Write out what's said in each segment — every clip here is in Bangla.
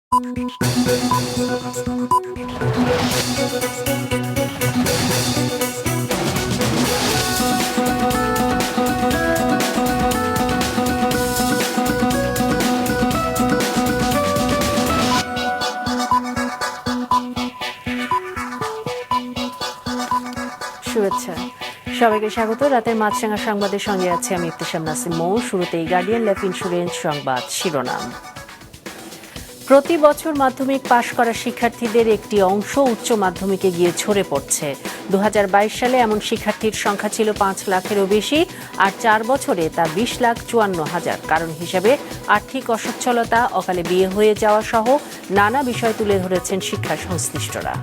শুভেচ্ছা, সবাইকে স্বাগত। রাতের মাছরাঙা সংবাদের সঙ্গে আছে আমি ইফতেশাম নাসিম মৌ। শুরুতেই গার্ডিয়ান লাইফ ইন্স্যুরেন্স সংবাদ শিরোনাম। প্রতি বছর মাধ্যমিক পাশ করা শিক্ষার্থীদের একটি অংশ উচ্চ মাধ্যমিকে গিয়ে ঝরে পড়ছে। 2022 সালে এমন শিক্ষার্থীর সংখ্যা ছিল 5 লাখেরও বেশি, আর 4 বছরে তা 20,54,000। কারণ হিসেবে আর্থিক অসচ্ছলতা, অকালে বিয়ে হয়ে যাওয়া সহ নানা বিষয় তুলে ধরেছেন শিক্ষা সংশ্লিষ্টরা।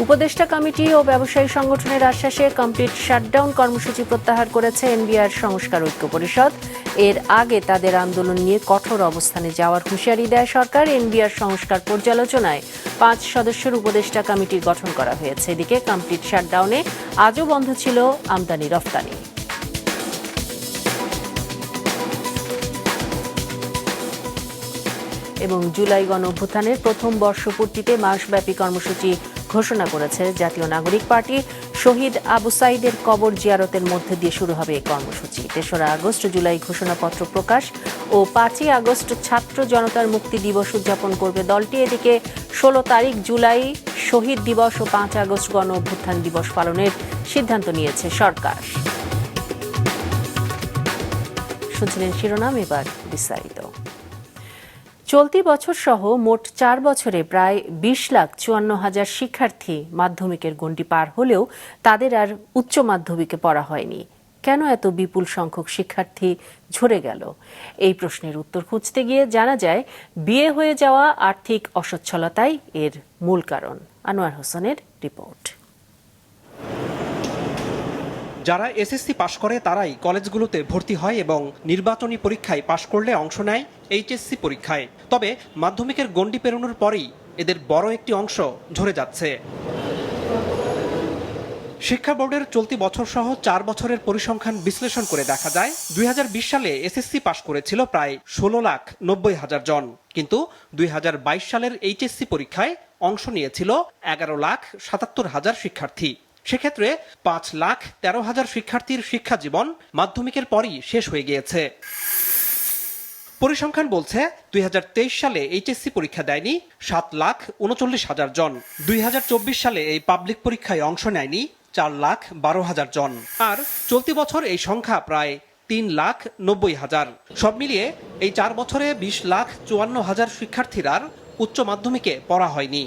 উপদেষ্টা কমিটি ও ব্যবসায়ী সংগঠনের আশ্বাসে কমপ্লিট শাটডাউন কর্মসূচি প্রত্যাহার করেছে এনবিআর সংস্কার ঐক্য পরিষদ। এর আগে তাদের আন্দোলন নিয়ে কঠোর অবস্থানে যাওয়ার হুঁশিয়ারি দেয় সরকার। এনবিআর সংস্কার পর্যালোচনায় 5 সদস্যের উপদেষ্টা কমিটির গঠন করা হয়েছে। এদিকে কমপ্লিট শাটডাউনে আজও বন্ধ ছিল আমদানি রফতানি। এবং জুলাই গণঅভ্যুত্থানের প্রথম বর্ষপূর্তিতে মাসব্যাপী কর্মসূচি ঘোষণা করেছে জাতীয় নাগরিক পার্টি। শহীদ আবু সাইদের কবর জিয়ারতের মধ্যে দিয়ে শুরু হবে এই কর্মসূচি। 3রা আগস্ট জুলাই ঘোষণাপত্র প্রকাশ ও 5ই আগস্ট ছাত্র জনতার মুক্তি দিবস উদযাপন করবে দলটি। এদিকে 16 তারিখ জুলাই শহীদ দিবস ও 5 আগস্ট গণঅভ্যুত্থান দিবস পালনের সিদ্ধান্ত নিয়েছে সরকার। শুনছিলেন শিরোনাম, এবার বিস্তারিত। চলতি বছর সহ মোট 4 বছরে প্রায় 20,54,000 শিক্ষার্থী মাধ্যমিকের গণ্ডি পার হলেও তাদের আর উচ্চ মাধ্যমিকে পড়া হয়নি। কেন এত বিপুল সংখ্যক শিক্ষার্থী ঝরে গেল? এই প্রশ্নের উত্তর খুঁজতে গিয়ে জানা যায়, বিয়ে হয়ে যাওয়া আর্থিক অসচ্ছলতাই এর মূল কারণ। আনোয়ার হোসেনের রিপোর্ট। যারা এসএসসি পাশ করে তারাই কলেজগুলোতে ভর্তি হয় এবং নির্বাচনী পরীক্ষায় পাশ করলে অংশ নেয় এইচএসসি পরীক্ষায়। তবে মাধ্যমিকের গণ্ডি পেরোনোর পরেই এদের বড় একটি অংশ ঝরে যাচ্ছে। শিক্ষা বোর্ডের চলতি বছর সহ 4 বছরের পরিসংখ্যান বিশ্লেষণ করে দেখা যায়, 2020 সালে এসএসসি পাশ করেছিল প্রায় 16,90,000 জন, কিন্তু 2022 সালের এইচএসসি পরীক্ষায় অংশ নিয়েছিল 11,77,000 শিক্ষার্থী। সেক্ষেত্রে 5,13,000 শিক্ষার্থীর শিক্ষা জীবন মাধ্যমিকের পরই শেষ হয়ে গিয়েছে। পরিসংখ্যান বলছে 2023 সালে এইচএসসি পরীক্ষা দেয়নি 7,39,000 জন। 2024 সালে এই পাবলিক পরীক্ষায় অংশ নেয়নি 4,12,000 জন। আর চলতি বছর এই সংখ্যা প্রায় 3,90,000। সব মিলিয়ে এই 4 বছরে 20,54,000 শিক্ষার্থীর আর উচ্চ মাধ্যমিকে পড়া হয়নি।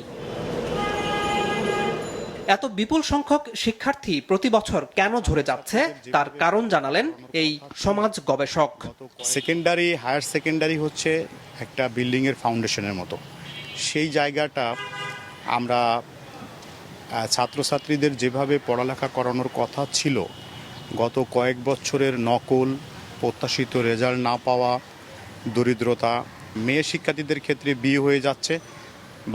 এত বিপুল সংখ্যক শিক্ষার্থী প্রতি বছর কেন ঝরে যাচ্ছে তার কারণ জানালেন এই সমাজ গবেষক। সেকেন্ডারি, হায়ার সেকেন্ডারি হচ্ছে একটা বিল্ডিংয়ের ফাউন্ডেশনের মতো। সেই জায়গাটা আমরা ছাত্রছাত্রীদের যেভাবে পড়ালেখা করানোর কথা ছিল, গত কয়েক বছরের নকল, প্রত্যাশিত রেজাল্ট না পাওয়া, দরিদ্রতা, মেয়ে শিক্ষার্থীদের ক্ষেত্রে বিয়ে হয়ে যাচ্ছে,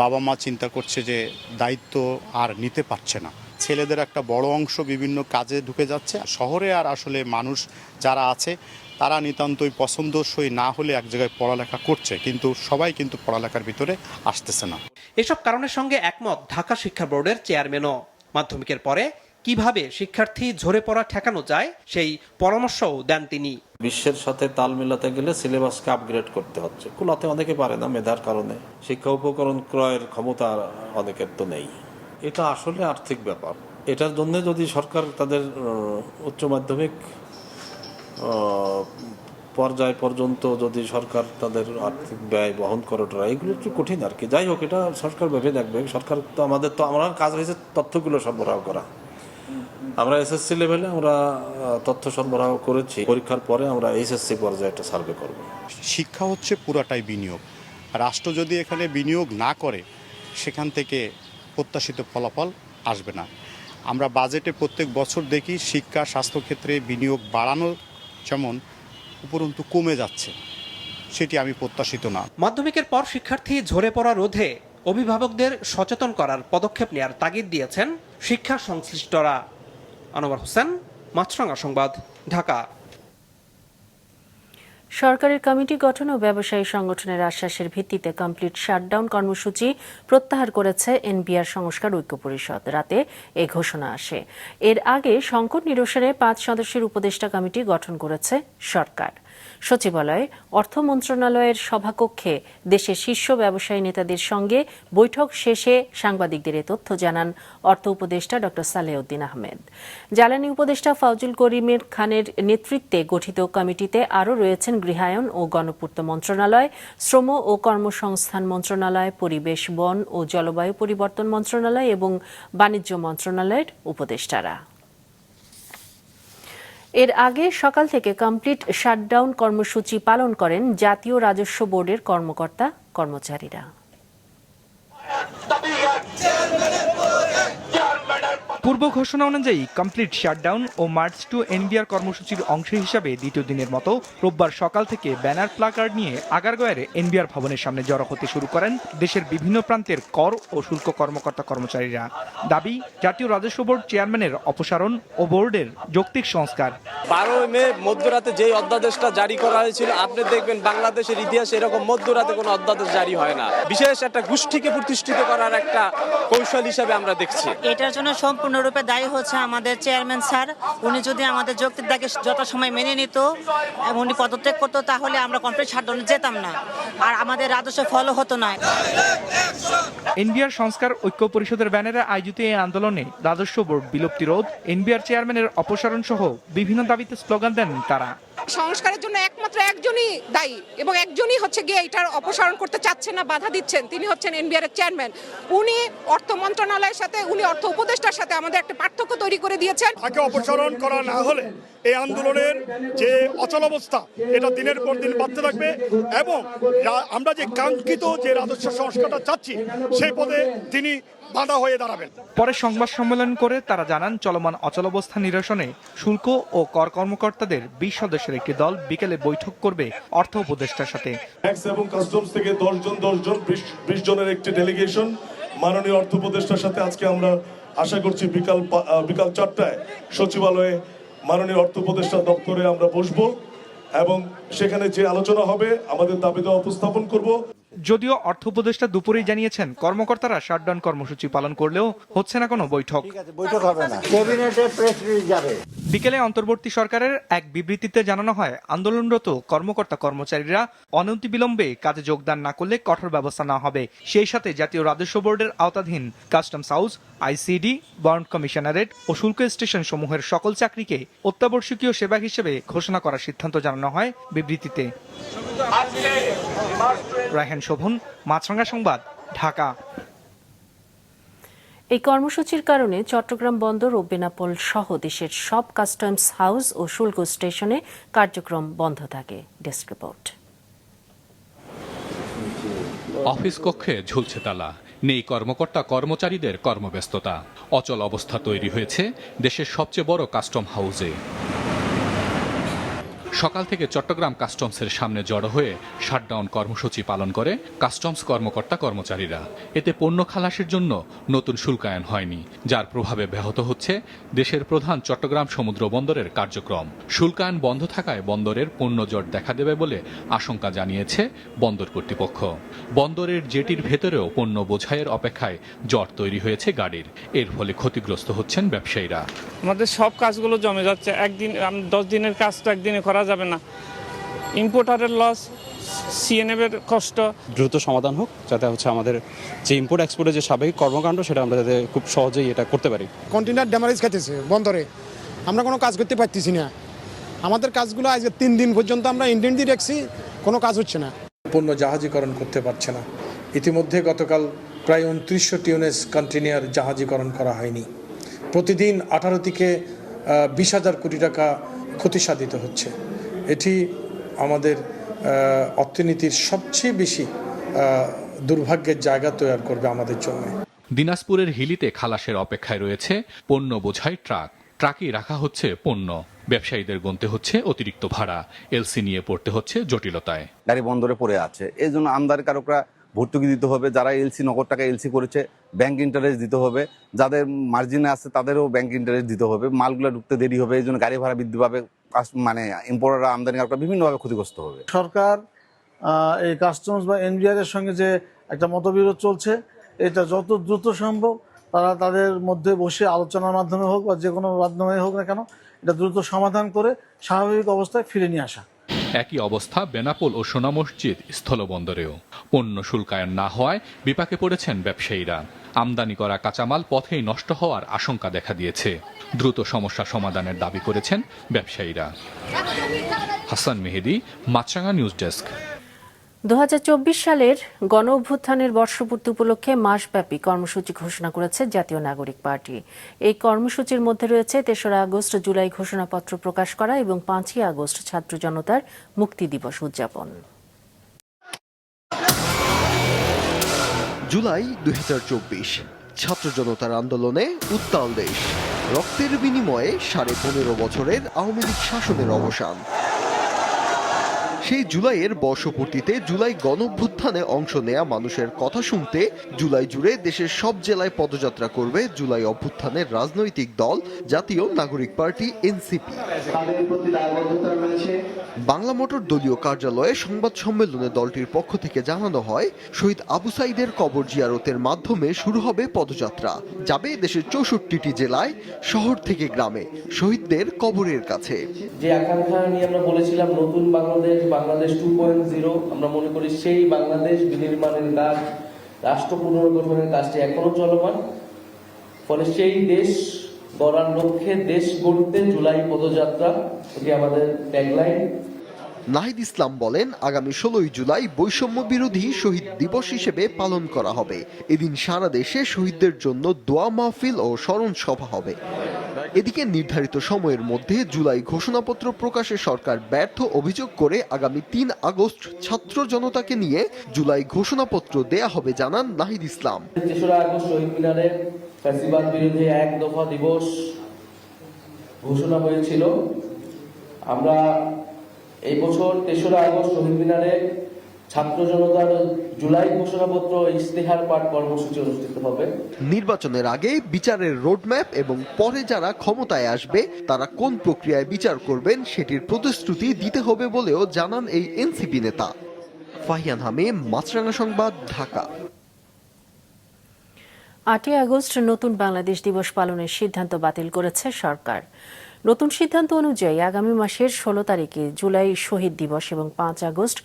বাবা মা চিন্তা করছে যে দায়িত্ব আর নিতে পারছে না। ছেলেদের একটা বড় অংশ বিভিন্ন কাজে ঢুকে যাচ্ছে। শহরে আর আসলে মানুষ যারা আছে তারা নিতান্তই পছন্দসই না হলে এক জায়গায় পড়ালেখা করছে, কিন্তু সবাই কিন্তু পড়ালেখার ভিতরে আসতেছে না। এসব কারণের সঙ্গে একমত ঢাকা শিক্ষা বোর্ডের চেয়ারম্যানও। মাধ্যমিকের পরে কিভাবে শিক্ষার্থী ঝরে পড়া ঠেকানো যায় সেই পরামর্শও দেন তিনি। বিশ্বের সাথে তাল মেলাতে গেলে সিলেবাসকে আপগ্রেড করতে হচ্ছে। কুলাতে অনেকে পারে না মেধার কারণে, শিক্ষা উপকরণ ক্রয়ের ক্ষমতা অনেকের তো নেই। এটা আসলে আর্থিক ব্যাপার। এটার জন্য যদি সরকার তাদের উচ্চ মাধ্যমিক পর্যায় পর্যন্ত যদি সরকার তাদের আর্থিক ব্যয় বহন করাটা, এগুলো একটু কঠিন আর কি। যাই হোক, এটা সরকার ভেবে দেখবে। সরকার তো আমার কাজ হয়েছে তথ্যগুলো সরবরাহ করা। আমরা এসএসসি লেভেলে আমরা তথ্য সরবরাহ করেছি। পরীক্ষার পরে আমরা এইচএসসি পর্যায়ে একটা সার্ভে করব। শিক্ষা হচ্ছে পুরাটাই বিনিয়োগ। রাষ্ট্র যদি এখানে বিনিয়োগ না করে, সেখান থেকে প্রত্যাশিত ফলাফল আসবে না। আমরা বাজেটে প্রত্যেক বছর দেখি শিক্ষা স্বাস্থ্যক্ষেত্রে বিনিয়োগ বাড়ানো যেমন উপরন্তু কমে যাচ্ছে, সেটি আমি প্রত্যাশিত না। মাধ্যমিকের পর শিক্ষার্থী ঝরে পড়া রোধে অভিভাবকদের সচেতন করার পদক্ষেপ নেওয়ার তাগিদ দিয়েছেন শিক্ষা সংশ্লিষ্টরা। আনোয়ার হোসেন, মাছরাঙা সংবাদ, ঢাকা। সরকারের কমিটি গঠন ও ব্যবসায়ী সংগঠনের আশ্বাসের ভিত্তিতে কমপ্লিট শাটডাউন কর্মসূচি প্রত্যাহার করেছে এনবিআর সংস্কার ঐক্য পরিষদ। রাতে এ ঘোষণা আসে। এর আগে সংকট নিরসনে 5 সদস্যের উপদেষ্টা কমিটি গঠন করেছে সরকার। সচিবালয়ে অর্থ মন্ত্রণালয়ের সভাকক্ষে দেশের শীর্ষ ব্যবসায়ী নেতাদের সঙ্গে বৈঠক শেষে সাংবাদিকদের এ তথ্য জানান অর্থ উপদেষ্টা ড সালেউদ্দিন আহমেদ। জ্বালানি উপদেষ্টা ফাউজুল করিম খানের নেতৃত্বে গঠিত কমিটিতে আরও রয়েছেন গৃহায়ন ও গণপূর্ত মন্ত্রণালয়, শ্রম ও কর্মসংস্থান মন্ত্রণালয়, পরিবেশ, বন ও জলবায়ু পরিবর্তন মন্ত্রণালয় এবং বাণিজ্য মন্ত্রণালয়ের উপদেষ্টারা। এর আগে সকাল থেকে কমপ্লিট শাটডাউন কর্মসূচি পালন করেন জাতীয় রাজস্ব বোর্ডের কর্মকর্তা কর্মচারীরা। পূর্ব ঘোষণা অনুযায়ী কমপ্লিট শাটডাউন ও মার্চ টু এনবিআর কর্মসূচির অংশ হিসাবে দ্বিতীয় দিনের মতো রোববার সকাল থেকে ব্যানার প্লাকার্ড নিয়ে আগারগাঁওয়ের এনবিআর ভবনের সামনে জড়ো হতে শুরু করেন দেশের বিভিন্ন প্রান্তের কর ও শুল্ক কর্মকর্তা কর্মচারীরা। দাবি জাতীয় রাজস্ব বোর্ড চেয়ারম্যানের অপসারণ ও বোর্ডের যৌক্তিক সংস্কার। 12 মে মধ্যরাতে যে অধ্যাদেশটা জারি করা হয়েছিল, আপনি দেখবেন বাংলাদেশের ইতিহাসে এরকম মধ্যরাতে কোনো অধ্যাদেশ জারি হয় না। বিশেষ একটা গোষ্ঠীকে প্রতিষ্ঠিত করার একটা কৌশল হিসাবে আমরা দেখছি। এটার জন্য সম্পূর্ণরূপে দায়ী হচ্ছে আমাদের চেয়ারম্যান স্যার। উনি যদি আমাদের যৌক্তিক দাগে যথাসময় মেনে নিত এবং উনি পদত্যাগ করতো, তাহলে আমরা কমপ্লিট শাটডাউনে যেতাম না, আর আমাদের রাজস্ব ফলও হতো না। এনবিআর সংস্কার ঐক্য পরিষদের ব্যানারে আয়োজিত এই আন্দোলনে রাজস্ব বোর্ড বিলুপ্তি রোধ, এনবিআর চেয়ারম্যানের অপসারণ সহ বিভিন্ন দাবিতে স্লোগান দেন তারা। সংস্কারের জন্য একমাত্র একজনই দায়ী এবং একজনই হচ্ছে গিয়ে এটার অপসারণ করতে চাচ্ছেন না, বাধা দিচ্ছেন। তিনি হচ্ছেন এনবিআর এর চেয়ারম্যান। উনি অর্থ মন্ত্রণালয়ের সাথে, উনি অর্থ উপদেষ্টার সাথে আমাদের একটা পার্থক্য তৈরি করে দিয়েছেন। তাকে অপসারণ করা না হলে এই আন্দোলনের যে অচলাবস্থা এটা দিনের পর দিন বাড়তে থাকবে এবং আমরা যে কাঙ্ক্ষিত যে রাজস্ব সংস্কারটা চাচ্ছি সেই পদে তিনি বাধা হয়ে দাঁড়াবেন। পরে সংবাদ সম্মেলন করে তারা জানান চলমান অচলাবস্থা নিরসনে শুল্ক ও কর কর্মকর্তাদের 20 সদস্যের একটি দল বিকেলে বৈঠক করবে অর্থ উপদেষ্টার সাথে। ট্যাক্স এবং কাস্টমস থেকে 10 20 জনের একটি ডেলিগেশন মাননীয় অর্থ উপদেষ্টার সাথে আজকে আমরা আশা করছি বিকাল 4টায় সচিবালয়ে মাননীয় অর্থ উপদেষ্টা দপ্তরে আমরা বসবো এবং সেখানে যে আলোচনা হবে আমাদের দাবি দেওয়া উপস্থাপন করব। যদিও অর্থ উপদেষ্টা দুপুরেই জানিয়েছেন কর্মকর্তারা শাটডাউন কর্মসূচি পালন করলেও হচ্ছে না কোনো বৈঠক। বিকেলে অন্তর্বর্তী সরকারের এক বিবৃতিতে জানানো হয় আন্দোলনরত কর্মকর্তা কর্মচারীরা অনতিবিলম্বে কাজে যোগদান না করলে কঠোর ব্যবস্থা নেওয়া হবে। সেই সাথে জাতীয় রাজস্ব বোর্ডের আওতাধীন customs house, ICD, bond commissionerate ও শুল্ক স্টেশন সমূহের সকল চাকরিকে অত্যাবশ্যকীয় সেবা হিসেবে ঘোষণা করার সিদ্ধান্ত জানানো হয় বিবৃতিতে। রায়হান শোভন, মাছরাঙা সংবাদ, ঢাকা। এই কর্মসূচির কারণে চট্টগ্রাম বন্দর ও বেনাপোল সহ দেশের সব কাস্টমস হাউস ও শুল্ক স্টেশনে কার্যক্রম বন্ধ থাকে। Desk report. অফিস কক্ষে ঝুলছে তালা, নেই কর্মকর্তা কর্মচারীদের কর্মব্যস্ততা। অচল অবস্থা তৈরি হয়েছে দেশের সবচেয়ে বড় কাস্টম হাউসে। সকাল থেকে চট্টগ্রাম কাস্টমসের সামনে জড়ো হয়ে শাটডাউন কর্মসূচি পালন করে কাস্টমস কর্মকর্তা কর্মচারীরা। এতে পণ্য খালাসের জন্য নতুন শুল্কায়ন হয়নি, যার প্রভাবে ব্যাহত হচ্ছে দেশের প্রধান চট্টগ্রাম সমুদ্র বন্দরের কার্যক্রম। শুল্কায়ন বন্ধ থাকায় বন্দরের পণ্য জট দেখা দেবে বলে আশঙ্কা জানিয়েছে বন্দর কর্তৃপক্ষ। বন্দরের জেটির ভেতরেও পণ্য বোঝাইয়ের অপেক্ষায় জট তৈরি হয়েছে গাড়ির। এর ফলে ক্ষতিগ্রস্ত হচ্ছেন ব্যবসায়ীরা। আমাদের সব কাজগুলো জমে যাচ্ছে। একদিন 10 দিনের কাজ তো একদিনে করা যাবে না। ইম্পোর্টারের লস, সিএনএফ এর কষ্ট। দ্রুত সমাধান হোক, যাতে হচ্ছে আমাদের যে ইম্পোর্ট এক্সপোর্টের যে স্বাভাবিক কর্মকাণ্ড সেটা আমরা যাতে খুব সহজেই এটা করতে পারি। কন্টেনার ড্যামারেজ খাইতেছে বন্দরে, আমরা কোনো কাজ করতে পারতেছি না। আমাদের কাজগুলো আজকে 3 দিন পর্যন্ত আমরা ইন্ডিয়ান দিয়ে রাখছি, কোনো কাজ হচ্ছে না। পণ্য জাহাজীকরণ করতে পারছে না। ইতিমধ্যে গতকাল প্রায় 2900 টিউনেস কন্টেনার জাহাজীকরণ করা হয়নি। প্রতিদিন 18 থেকে 20,000 কোটি টাকা ক্ষতি সাধিত হচ্ছে। এটি আমাদের অর্থনীতির সবচেয়ে বেশি দুর্ভাগ্যের জায়গা তৈরি করবে আমাদের জন্য। দিনাজপুরের হিলিতে খালাসের অপেক্ষায় রয়েছে পণ্য বোঝাই ট্রাক। ট্রাকেই রাখা হচ্ছে পণ্য। ব্যবসায়ীদের গুনতে হচ্ছে অতিরিক্ত ভাড়া, এলসি নিয়ে পড়তে হচ্ছে জটিলতায়। গাড়ি বন্দরে পড়ে আছে, এই জন্য আমদানিকারকরা ভর্তুকি দিতে হবে, যারা এলসি নগদ টাকা এলসি করেছে ব্যাংক ইন্টারেস্ট দিতে হবে, যাদের মার্জিনে আছে তাদেরও ব্যাংক ইন্টারেস্ট দিতে হবে, মালগুলো ঢুকতে দেরি হবে, এই জন্য গাড়ি ভাড়া বৃদ্ধি পাবে, মানে ইম্পোর্টাররা আমদানিকারকরা বিভিন্নভাবে ক্ষতিগ্রস্ত হবে। সরকার এই কাস্টমস বা এনবিআর এর সঙ্গে যে একটা মতবিরোধ চলছে, এটা যত দ্রুত সম্ভব তারা তাদের মধ্যে বসে আলোচনার মাধ্যমে হোক বা যে কোনো মাধ্যমে হোক না কেন, এটা দ্রুত সমাধান করে স্বাভাবিক অবস্থায় ফিরে নিয়ে আসা। একই অবস্থা বেনাপোল ও সোনা মসজিদ স্থলবন্দরেও। পণ্য শুল্কায়ন না হওয়ায় বিপাকে পড়েছেন ব্যবসায়ীরা। আমদানি করা কাঁচামাল পথেই নষ্ট হওয়ার আশঙ্কা দেখা দিয়েছে। দ্রুত সমস্যা সমাধানের দাবি করেছেন ব্যবসায়ীরা। হাসান মেহেদি, মাছরাঙা নিউজ ডেস্ক। 2024 সালের গণ অভ্যুত্থানের বর্ষপূর্তি উপলক্ষে মাসব্যাপী কর্মসূচি ঘোষণা করেছে জাতীয় নাগরিক পার্টি। এই কর্মসূচির মধ্যে রয়েছে 3রা আগস্ট জুলাই ঘোষণাপত্র প্রকাশ করা এবং 5ই আগস্ট ছাত্র জনতার মুক্তি দিবস উদযাপন। জুলাই 2024 ছাত্র জনতার আন্দোলনে উত্তাল দেশ। রক্তের বিনিময়ে 15.5 বছরের আওয়ামী লীগ শাসনের অবসান। সেই জুলাইয়ের বর্ষপূর্তিতে জুলাই গণঅভ্যুত্থানে অংশ নেয়া মানুষের কথা শুনতে জুলাই জুড়ে দেশের সব জেলায় পদযাত্রা করবে জুলাই অভ্যুত্থানের রাজনৈতিক দল জাতীয় নাগরিক পার্টি এনসিপি। বাংলা মোটর দলীয় কার্যালয়ে সংবাদ সম্মেলনে দলটির পক্ষ থেকে জানানো হয়, শহীদ আবু সাইদের কবর জিয়ারতের মাধ্যমে শুরু হবে পদযাত্রা। যাবে দেশের 64টি জেলায়, শহর থেকে গ্রামে, শহীদদের কবরের কাছে। যে আকাঙ্ক্ষা নিয়ে আমরা বলেছিলাম নতুন বাংলাদেশ, বাংলাদেশ 2.0, আমরা মনে করি সেই বাংলাদেশ বিনির্মাণের কাজ, রাষ্ট্র পুনর্গঠনের কাজটি এখনো চলমান। ফলে সেই দেশ গড়ার লক্ষ্যে, দেশ গড়তে জুলাই পদযাত্রা, এটি আমাদের ট্যাগলাইন। নাহিদ ইসলাম বলেন, আগামী 16ই জুলাই বৈষম্য বিরোধী শহীদ দিবস হিসেবে পালন করা হবে। এদিন সারা দেশে শহীদদের জন্য দোয়া মাহফিল ও স্মরণ সভা হবে। এদিকে নির্ধারিত সময়ের মধ্যে জুলাই ঘোষণাপত্র প্রকাশে সরকার ব্যর্থ অভিযোগ করে আগামী 3 আগস্ট ছাত্র জনতাকে নিয়ে জুলাই ঘোষণাপত্র দেয়া হবে জানান নাহিদ ইসলাম। 3রা আগস্ট শহীদ মিনারে ফ্যাসিবাদ বিরোধী 1 দফা দিবস ঘোষণা হয়েছিল। আমরা এই বছর 3রা আগস্ট শহীদ মিনারে ছাত্র জনতার জুলাই ঘোষণাপত্র ইশতেহার পাঠ কর্মসূচি অনুষ্ঠিত হবে। নির্বাচনের আগে বিচারের রোডম্যাপ এবং পরে যারা ক্ষমতায় আসবে তারা কোন প্রক্রিয়ায় বিচার করবেন সেটির প্রতিশ্রুতি দিতে হবে বলেও জানান এই এনসিপি নেতা। ফাহিয়ান হামিম, মাছরাঙা সংবাদ, ঢাকা। 8ই আগস্ট নতুন বাংলাদেশ দিবস পালনের সিদ্ধান্ত বাতিল করেছে সরকার। নতুন সিদ্ধান্ত অনুযায়ী আগামী মাসের 16 তারিখে জুলাই শহীদ দিবস এবং 5 আগস্ট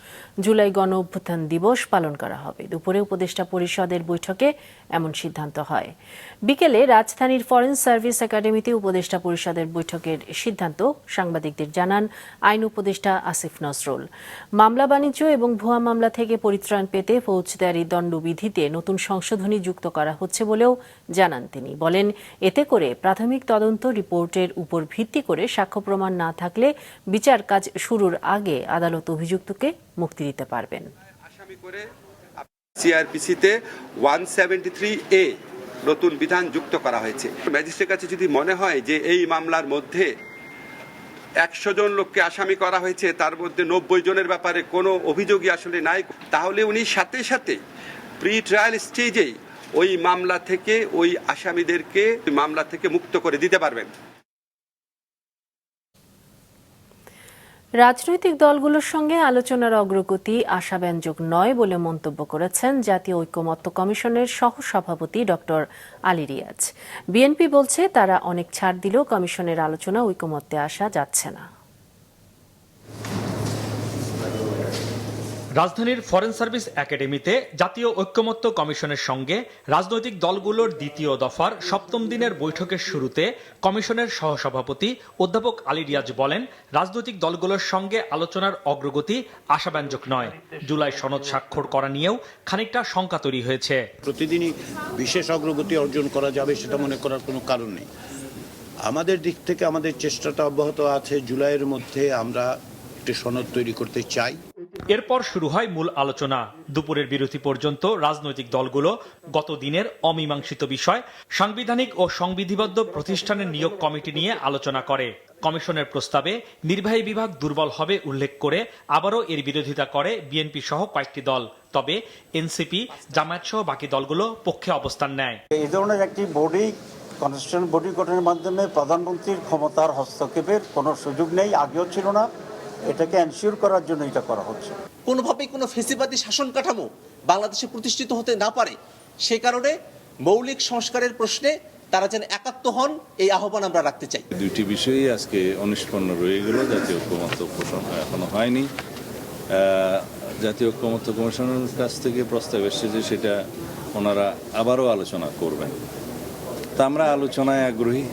জুলাই গণ অভ্যুত্থান দিবস পালন করা হবে। দুপুরে উপদেষ্টা পরিষদের বৈঠকে এমন সিদ্ধান্ত হয়। বিকেলে রাজধানীর ফরেন সার্ভিস একাডেমিতে উপদেষ্টা পরিষদের বৈঠকের সিদ্ধান্ত সাংবাদিকদের জানান আইন উপদেষ্টা আসিফ নজরুল। মামলা বাণিজ্য এবং ভুয়া মামলা থেকে পরিত্রাণ পেতে ফৌজদারি দণ্ডবিধিতে নতুন সংশোধনী যুক্ত করা হচ্ছে বলেও জানান তিনি। বলেন, এতে করে প্রাথমিক তদন্ত রিপোর্টের উপর ভিত্তি করে সাক্ষ্য প্রমাণ না থাকলে বিচার কাজ শুরুর আগে আদালত অভিযুক্তকে মুক্তি দিতে পারবেন। আসামি করে সিআরপিসিতে 173A নতুন বিধান যুক্ত করা হয়েছে। ম্যাজিস্ট্রেটের কাছে যদি মনে হয় যে এই মামলার মধ্যে 100 জন লোককে আসামি করা হয়েছে, তার মধ্যে 90 জনের ব্যাপারে কোনো অভিযোগই আসলে নাই, তাহলে উনি সাথে সাথে প্রি ট্রায়াল স্টেজেই ওই মামলা থেকে ওই আসামিদেরকে মামলা থেকে মুক্ত করে দিতে পারবেন। রাজনৈতিক দলগুলোর সঙ্গে আলোচনার অগ্রগতি আশাব্যঞ্জক নয় বলে মন্তব্য করেছেন জাতীয় ঐকমত্য কমিশনের সহসভাপতি ডক্টর আলী রিয়াজ। বিএনপি বলছে তারা অনেক ছাড় দিলেও কমিশনের আলোচনা ঐকমত্যে আসা যাচ্ছে না। রাজধানীর ফরেন সার্ভিস একাডেমিতে জাতীয় ঐকমত্য কমিশনের সঙ্গে রাজনৈতিক দলগুলোর দ্বিতীয় দফার 7ম দিনের বৈঠকের শুরুতে কমিশনের সহসভাপতি অধ্যাপক আলী রিয়াজ বলেন, রাজনৈতিক দলগুলোর সঙ্গে আলোচনার অগ্রগতি আশাব্যঞ্জক নয়। জুলাই সনদ স্বাক্ষর করা নিয়েও খানিকটা শঙ্কা তৈরি হয়েছে। প্রতিদিনই বিশেষ অগ্রগতি অর্জন করা যাবে সেটা মনে করার কোনো কারণ নেই। আমাদের দিক থেকে আমাদের চেষ্টাটা অব্যাহত আছে। জুলাইয়ের মধ্যে আমরা একটি সনদ তৈরি করতে চাই। এরপর শুরু হয় মূল আলোচনা। দুপুরের বিরতি পর্যন্ত রাজনৈতিক দলগুলো গত দিনের অমীমাংসিত বিষয় সাংবিধানিক ও সংবিধিবদ্ধ প্রতিষ্ঠানের নিয়োগ কমিটি নিয়ে আলোচনা করে। কমিশনের প্রস্তাবে নির্বাহী বিভাগ দুর্বল হবে উল্লেখ করে আবারও এর বিরোধিতা করে বিএনপি সহ কয়েকটি দল। তবে এনসিপি, জামায়াত সহ বাকি দলগুলো পক্ষে অবস্থান নেয়। এই ধরনের একটি বডি, কনস্টিটিউশন বডি গঠনের মাধ্যমে প্রধানমন্ত্রীর ক্ষমতার হস্তক্ষেপের কোনো সুযোগ নেই, আগেও ছিল না। এটাকে এনশিওর করার জন্য এটা করা হচ্ছে। কোনোভাবেই কোনো ফেসিবাদী শাসন কাঠামো বাংলাদেশে প্রতিষ্ঠিত হতে না পারে, সে কারণে মৌলিক সংস্কারের প্রশ্নে তারা যেন একাত্ম হন, এই আহ্বান আমরা রাখতে চাই। দুইটি বিষয়ই আজকে অনিষ্পন্ন রয়ে গেল। জাতীয় ঐক্যমত্য পোষণ এখনো হয়নি। জাতীয় ঐক্যমত্য কমিশনের কাছ থেকে প্রস্তাব এসেছে যে সেটা ওনারা আবারও আলোচনা করবেন। তা আমরা আলোচনায় আগ্রহী।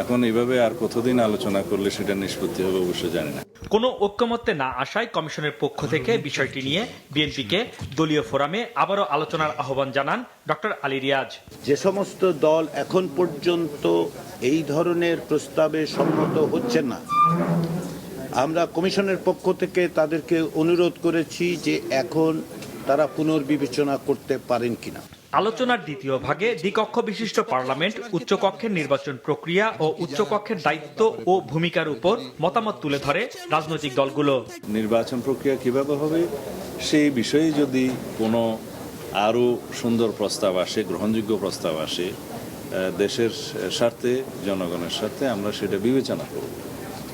এখন এইভাবে আর কতদিন আলোচনা করলে সেটা নিষ্পত্তি হবে অবশ্য জানি না। কোনো ঐক্যমত্যে না আসায় কমিশনের পক্ষ থেকে বিষয়টি নিয়ে বিএনপিকে দলীয় ফোরামে আবারও আলোচনার আহ্বান জানান ডক্টর আলী রিয়াজ। যে সমস্ত দল এখন পর্যন্ত এই ধরনের প্রস্তাবে সম্মত হচ্ছে না, আমরা কমিশনের পক্ষ থেকে তাদেরকে অনুরোধ করেছি যে এখন তারা পুনর্বিবেচনা করতে পারেন কিনা। আলোচনার দ্বিতীয় ভাগে দ্বিকক্ষ বিশিষ্ট পার্লামেন্ট, উচ্চকক্ষের নির্বাচন প্রক্রিয়া ও উচ্চকক্ষের দায়িত্ব ও ভূমিকার উপর মতামত তুলে ধরে রাজনৈতিক দলগুলো। নির্বাচন প্রক্রিয়া কিভাবে হবে সেই বিষয়ে যদি কোনো আরও সুন্দর প্রস্তাব আসে, গ্রহণযোগ্য প্রস্তাব আসে দেশের স্বার্থে, জনগণের স্বার্থে, আমরা সেটা বিবেচনা করব।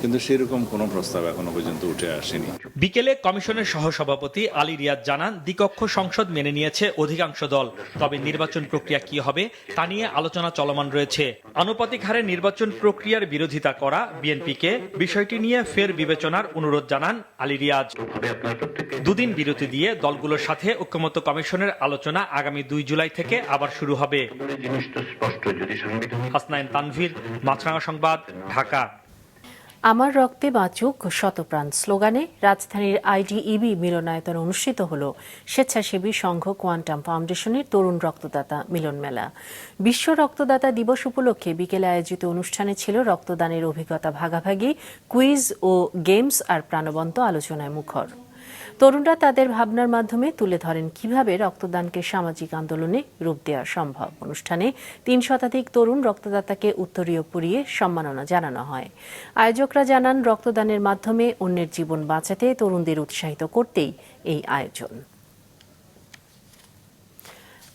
কিন্তু সেরকম কোনো প্রস্তাব এখনো পর্যন্ত উঠে আসেনি। বিকেলে কমিশনের সহসভাপতি আলী রিয়াজ জানান, দ্বিকক্ষ সংসদ মেনে নিয়েছে অধিকাংশ দল, তবে নির্বাচন প্রক্রিয়া কি হবে তা নিয়ে আলোচনা চলমান রয়েছে। আনুপাতিক হারে নির্বাচন প্রক্রিয়ার বিরোধিতা করা বিএনপিকে বিষয়টি নিয়ে ফের বিবেচনার অনুরোধ জানান আলী রিয়াজ। দুদিন বিরতি দিয়ে দলগুলোর সাথে ঐক্যমত্য কমিশনের আলোচনা আগামী 2 জুলাই থেকে আবার শুরু হবে। হাসনাইন তানভীর, মাছরাঙা সংবাদ, ঢাকা। আমার রক্তে বাঁচুক শতপ্রাণ স্লোগানে রাজধানীর আইডিইবি মিলনায়তন অনুষ্ঠিত হল স্বেচ্ছাসেবী সংঘ কোয়ান্টাম ফাউন্ডেশনের তরুণ রক্তদাতা মিলন মেলা। বিশ্ব রক্তদাতা দিবস উপলক্ষে বিকেলে আয়োজিত অনুষ্ঠানে ছিল রক্তদানের অভিজ্ঞতা ভাগাভাগি, কুইজ ও গেমস আর প্রাণবন্ত আলোচনায় মুখর। তরুণরা তাদের ভাবনার মাধ্যমে তুলে ধরেন কিভাবে রক্তদানকে সামাজিক আন্দোলনে রূপ দেওয়া সম্ভব। অনুষ্ঠানে 3 শতাধিক তরুণ রক্তদাতাকে উত্তরীয় পরিয়ে সম্মাননা জানানো হয়। আয়োজকরা জানান, রক্তদানের মাধ্যমে অন্যের জীবন বাঁচাতে তরুণদের উৎসাহিত করতেই এই আয়োজন।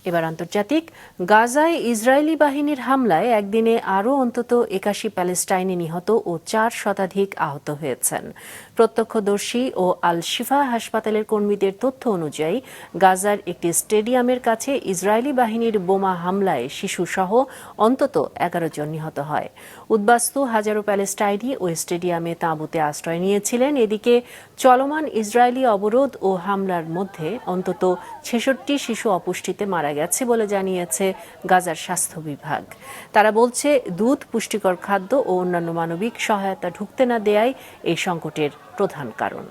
এবার আন্তর্জাতিক। গাজায় ইসরায়েলি বাহিনীর হামলায় একদিনে আরও অন্তত 81 প্যালেস্টাইনি নিহত ও 4 শতাধিক আহত হয়েছেন। প্রত্যক্ষদর্শী ও আল শিফা হাসপাতালের কর্মীদের তথ্য অনুযায়ী গাজার একটি স্টেডিয়ামের কাছে ইসরায়েলি বাহিনীর বোমা হামলায় শিশুসহ অন্তত 11 জন নিহত হয়। উদ্বাস্তু হাজারো প্যালেস্টাইনি ওই স্টেডিয়ামে তাঁবুতে আশ্রয় নিয়েছিলেন। এদিকে চলমান ইসরায়েলি অবরোধ ও হামলার মধ্যে অন্তত 66 শিশু অপুষ্টিতে মারা গেছে বলে জানিয়েছে গাজার স্বাস্থ্য বিভাগ। তারা বলছে, দুধ, পুষ্টিকর খাদ্য ও অন্যান্য মানবিক সহায়তা ঢুকতে না দেয়াই এই সংকটের প্রধান কারণ।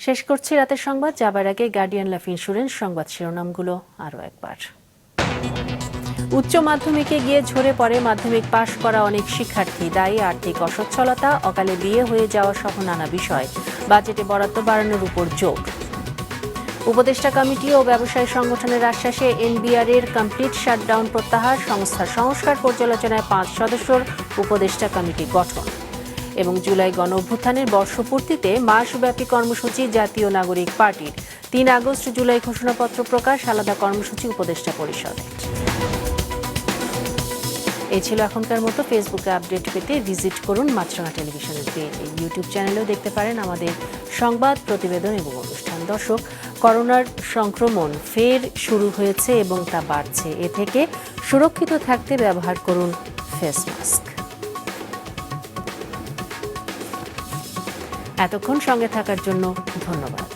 শেষ করছি রাতের সংবাদ। যাবার আগে গার্ডিয়ান লাইফ ইন্স্যুরেন্স সংবাদ শিরোনামগুলো আরও একবার। উচ্চ মাধ্যমিকে গিয়ে ঝরে পড়ে মাধ্যমিক পাশ করা অনেক শিক্ষার্থী। দায়ী আর্থিক অসচ্ছলতা, অকালে বিয়ে হয়ে যাওয়া সহ নানা বিষয়। বাজেটে বরাদ্দ বাড়ানোর উপর জোর। উপদেষ্টা কমিটি ও ব্যবসায়ী সংগঠনের আশ্বাসে এনবিআর এর কমপ্লিট শাটডাউন প্রত্যাহার। সংস্থার সংস্কার পর্যালোচনায় 5 সদস্যর উপদেষ্টা কমিটি গঠন। এবং জুলাই গণ অভ্যুত্থানের বর্ষপূর্তিতে মাসব্যাপী কর্মসূচি জাতীয় নাগরিক পার্টির। 3 আগস্ট জুলাই ঘোষণাপত্র প্রকাশ, আলাদা কর্মসূচি উপদেষ্টা পরিষদের। এই ছিল এখনকার মতো। ফেসবুকে আপডেট পেতে ভিজিট করুন মাছরাঙা টেলিভিশনের পেজ। ইউটিউব চ্যানেলেও দেখতে পারেন আমাদের সংবাদ, প্রতিবেদন এবং অনুষ্ঠান। দর্শক, করোনার সংক্রমণ ফের শুরু হয়েছে এবং তা বাড়ছে। এ থেকে সুরক্ষিত থাকতে ব্যবহার করুন ফেস মাস্ক। এতক্ষণ সঙ্গে থাকার জন্য ধন্যবাদ।